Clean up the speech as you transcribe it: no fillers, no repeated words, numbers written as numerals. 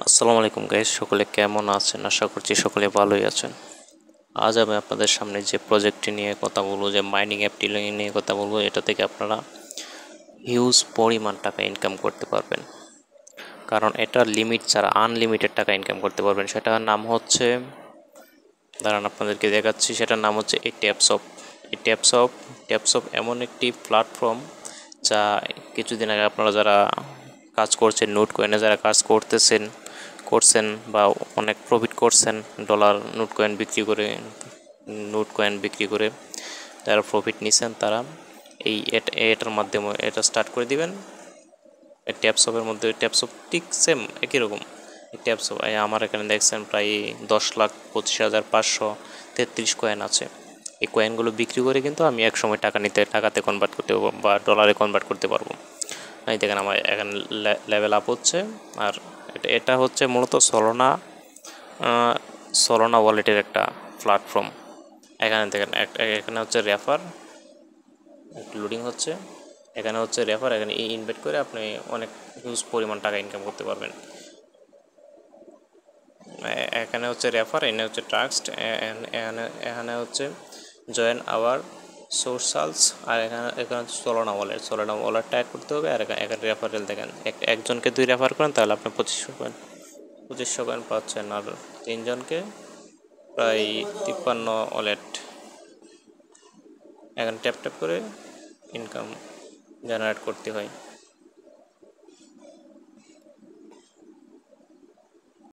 আসসালামু আলাইকুম গাইস, সকলে কেমন আছেন? আশা করছি সকলে ভালোই আছেন। আজ আমি আপনাদের সামনে যে প্রজেক্টটি নিয়ে কথা বলবো, যে মাইনিং অ্যাপটি নিয়ে কথা বলবো, এটা থেকে আপনারা হিউজ পরিমাণ টাকা ইনকাম করতে পারবেন। কারণ এটা লিমিট ছাড়া আনলিমিটেড টাকা ইনকাম করতে পারবেন। সেটার নাম হচ্ছে, দাঁড়ান আপনাদেরকে দেখাচ্ছি, সেটার নাম হচ্ছে এই ট্যাপসপ এমন একটি প্ল্যাটফর্ম যা কিছুদিন আগে আপনারা যারা কাজ করছেন, নোট কয়েনে যারা কাজ করছেন বা অনেক প্রফিট করছেন, ডলার নোট কয়েন বিক্রি করে যারা প্রফিট নিছেন, তারা এটার মাধ্যমে এটা স্টার্ট করে দিবেন। ট্যাপসপের মধ্যে ট্যাপসপ ঠিক সেম একই রকম। ট্যাপসপ আমার এখানে দেখছেন প্রায় 10,25,533 কয়েন আছে। এই কয়েনগুলো বিক্রি করে কিন্তু আমি এক সময় টাকাতে কনভার্ট করতে বা ডলারে কনভার্ট করতে পারবো। এই দেখেন আমার এখানে লেভেল আপ হচ্ছে। আর এটা হচ্ছে মূলত সলোনা ওয়ালেটের একটা প্ল্যাটফর্ম। এখানে দেখেন এখানে হচ্ছে রেফার, লোডিং হচ্ছে। এখানে হচ্ছে রেফার, এখানে ইনভেস্ট করে আপনি অনেক হিউজ পরিমাণ টাকা ইনকাম করতে পারবেন। এখানে হচ্ছে রেফার, এখানে হচ্ছে ট্রাস্ট, এখানে হচ্ছে জয়েন আওয়ার সোশ্যালস। আর এখানে হচ্ছে সলোনা ওয়ালেটটা অ্যাড করতে হবে। আর এখানে রেফারেল দেখেন, একজনকে 2 রেফার করেন তাহলে আপনি 2500 কয়েন পাচ্ছেন। আর 3 জনকে প্রায় 53 ওয়ালেট। এখানে ট্যাপ করে ইনকাম জেনারেট করতে হয়।